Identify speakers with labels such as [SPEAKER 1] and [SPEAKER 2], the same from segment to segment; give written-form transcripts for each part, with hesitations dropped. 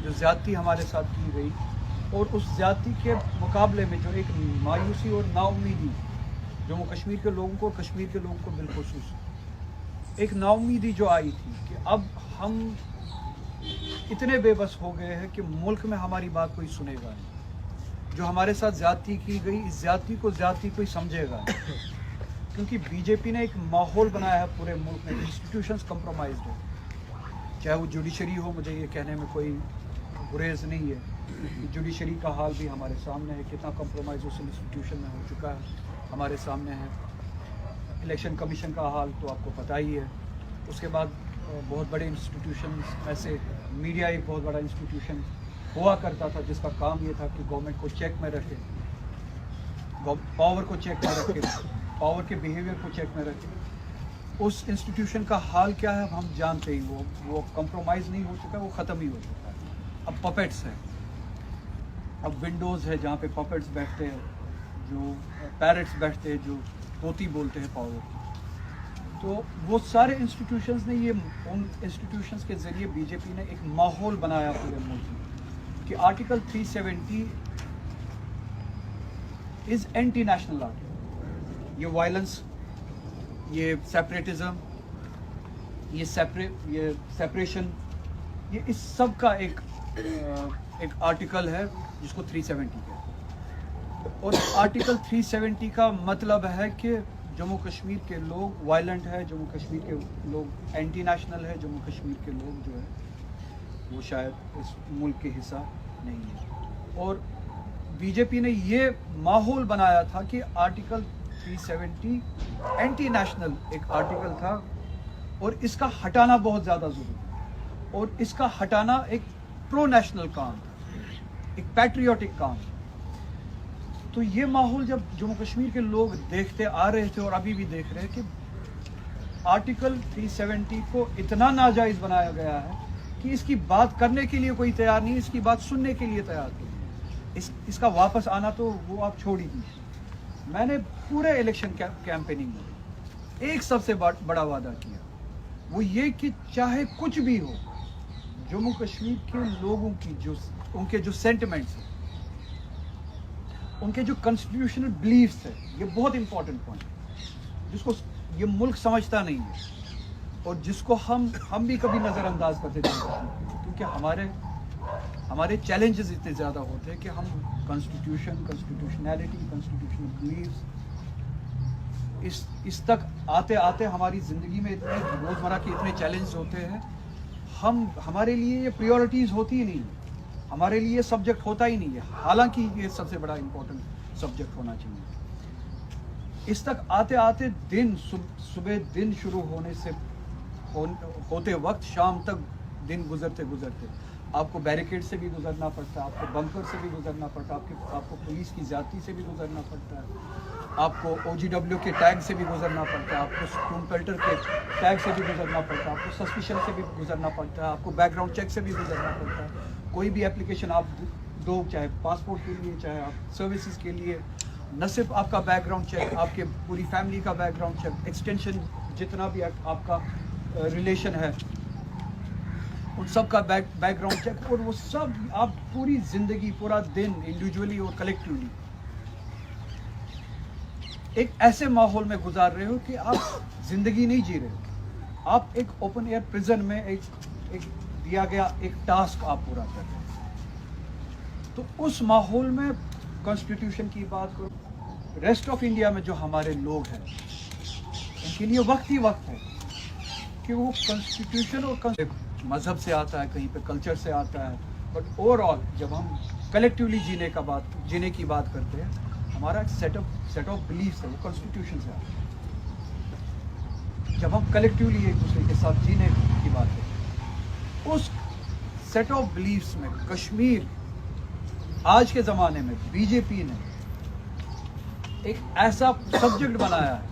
[SPEAKER 1] جو زیادتی ہمارے ساتھ کی گئی، اور اس زیادتی کے مقابلے میں جو ایک مایوسی اور نا امیدی جموں کشمیر کے لوگوں کو اور کشمیر کے لوگوں کو بالخصوص ایک نا امیدی جو آئی تھی کہ اب ہم اتنے بے بس ہو گئے ہیں کہ ملک میں ہماری بات کوئی سنے گا نہیں، جو ہمارے ساتھ زیادتی کی گئی اس زیادتی کو زیادتی کوئی سمجھے گا نہیں، کیونکہ بی جے پی نے ایک ماحول بنایا ہے پورے ملک میں، انسٹیٹیوشنز کمپرومائزڈ ہے، چاہے وہ جوڈیشری ہو، مجھے یہ کہنے میں کوئی گریز نہیں ہے، جوڈیشری کا حال بھی ہمارے سامنے ہے، کتنا کمپرومائز اس انسٹیٹیوشن میں ہو چکا ہے ہمارے سامنے ہے، الیکشن کمیشن کا حال تو آپ کو پتہ ہی ہے، اس کے بعد بہت بڑے انسٹیٹیوشنز ایسے، میڈیا ایک بہت بڑا انسٹیٹیوشن ہوا کرتا تھا جس کا کام یہ تھا کہ گورنمنٹ کو چیک میں رکھے، پاور کو چیک میں رکھے، پاور کے بیہیویئر کو چیک میں رکھے۔ اس انسٹیٹیوشن کا حال کیا ہے ہم جانتے ہی، وہ کمپرومائز نہیں ہو چکا، وہ ختم ہی ہو چکا ہے، اب پپیٹس ہیں، اب ونڈوز ہے جہاں پہ پپیٹس بیٹھتے ہیں، جو پیرٹس بیٹھتے ہیں، جو طوطی بولتے ہیں پاور کی۔ تو وہ سارے انسٹیٹیوشنز نے ان انسٹیٹیوشنز کے ذریعے بی جے پی نے ایک ماحول بنایا پورے ملک میں کہ آرٹیکل 370 از اینٹی نیشنل آرٹیکل، یہ وائلنس، یہ سیپریٹزم، یہ سیپریشن، یہ اس سب کا ایک آرٹیکل ہے جس کو 370 کہتے ہیں، اور آرٹیکل 370 کا مطلب ہے کہ جموں کشمیر کے لوگ وائلنٹ ہے، جموں کشمیر کے لوگ اینٹی نیشنل ہے، جموں کشمیر کے لوگ جو ہے وہ شاید اس ملک کے حصہ نہیں ہے، اور بی جے پی نے یہ ماحول بنایا تھا کہ آرٹیکل 370 اینٹی نیشنل ایک آرٹیکل تھا، اور اس کا ہٹانا بہت زیادہ ضروری ہے، اور اس کا ہٹانا ایک پرو نیشنل کام تھا، ایک پیٹریوٹک کام تھا۔ تو یہ ماحول جب جموں کشمیر کے لوگ دیکھتے آ رہے تھے اور ابھی بھی دیکھ رہے ہیں کہ آرٹیکل 370 کو اتنا ناجائز بنایا گیا ہے کہ اس کی بات کرنے کے لیے کوئی تیار نہیں، اس کی بات سننے کے لیے تیار نہیں، اس کا واپس آنا تو وہ آپ چھوڑ ہی دیجیے۔ میں نے پورے الیکشن کیمپیننگ میں ایک سب سے بڑا وعدہ کیا، وہ یہ کہ چاہے کچھ بھی ہو، جموں کشمیر کے لوگوں کی ان کے جو سینٹیمنٹس ہیں، ان کے جو کانسٹیٹیوشنل بلیفس ہیں، یہ بہت امپورٹنٹ پوائنٹ ہے جس کو یہ ملک سمجھتا نہیں ہے، اور جس کو ہم بھی کبھی نظر انداز کرتے تھے، کیونکہ ہمارے چیلنجز اتنے زیادہ ہوتے ہیں کہ ہم کانسٹیٹیوشنلٹی، کانسٹیٹیوشنل بلیفس اس تک آتے آتے ہماری زندگی میں اتنے روزمرہ کے اتنے چیلنجز ہوتے ہیں، ہمارے لیے یہ پریورٹیز ہوتی ہی نہیں، ہمارے لیے یہ سبجیکٹ ہوتا ہی نہیں ہے، حالانکہ یہ سب سے بڑا امپورٹنٹ سبجیکٹ ہونا چاہیے۔ اس تک آتے آتے صبح دن شروع ہوتے وقت شام تک دن گزرتے آپ کو بیریکیڈ سے بھی گزرنا پڑتا ہے، آپ کو بنکر سے بھی گزرنا پڑتا ہے، آپ کو پولیس کی زیادتی سے بھی گزرنا پڑتا ہے، آپ کو او جی ڈبلیو کے ٹیگ سے بھی گزرنا پڑتا ہے، آپ کو اسٹون کلٹر کے ٹیگ سے بھی گزرنا پڑتا ہے، آپ کو سسپیشن سے بھی گزرنا پڑتا ہے، آپ کو بیک گراؤنڈ چیک سے بھی گزرنا پڑتا ہے۔ کوئی بھی اپلیکیشن آپ دو، چاہے پاسپورٹ کے لیے، چاہے آپ سروسز کے لیے، نہ صرف آپ کا بیک گراؤنڈ چیک، آپ کے پوری فیملی کا بیک گراؤنڈ چیک، ایکسٹینشن جتنا بھی آپ کا ریلیشن ہے ان سب کا بیک گراؤنڈ چیک، اور وہ سب آپ پوری زندگی، پورا دن انڈیویجولی اور کلیکٹیولی ایک ایسے ماحول میں گزار رہے ہو کہ آپ زندگی نہیں جی رہے ہو، آپ ایک اوپن ایئر پریزن میں ایک دیا گیا ایک ٹاسک آپ پورا کر رہے ہیں۔ تو اس ماحول میں کانسٹیٹیوشن کی بات کرو، ریسٹ آف انڈیا میں جو ہمارے لوگ ہیں ان کے لیے وقت ہی وقت ہے کہ وہ کانسٹیٹیوشن اور مذہب سے آتا ہے، کہیں پہ کلچر سے آتا ہے، بٹ اوور آل جب ہم کلیکٹیولی جینے کی بات کرتے ہیں، ہمارا ایک سیٹ آف بلیفس ہے، وہ کانسٹیٹیوشن سے آتا ہے۔ جب ہم کلیکٹیولی ایک دوسرے کے ساتھ جینے کی بات کرتے ہیں، اس سیٹ آف بلیفس میں کشمیر آج کے زمانے میں بی جے پی نے ایک ایسا سبجیکٹ بنایا ہے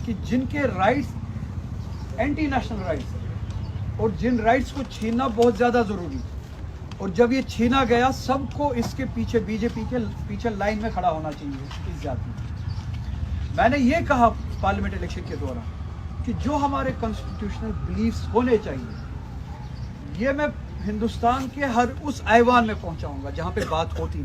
[SPEAKER 1] کہ جن کے رائٹس اینٹی نیشنل رائٹس ہیں، اور جن رائٹس کو چھیننا بہت زیادہ ضروری ہے، اور جب یہ چھینا گیا سب کو اس کے پیچھے بی جے پی کے پیچھے لائن میں کھڑا ہونا چاہیے اس جاتی میں۔ میں نے یہ کہا پارلیمنٹ الیکشن کے دوران کہ جو ہمارے کانسٹیٹیوشنل بلیفس ہونے چاہیے، یہ میں ہندوستان کے ہر اس ایوان میں پہنچاؤں گا جہاں پہ بات ہوتی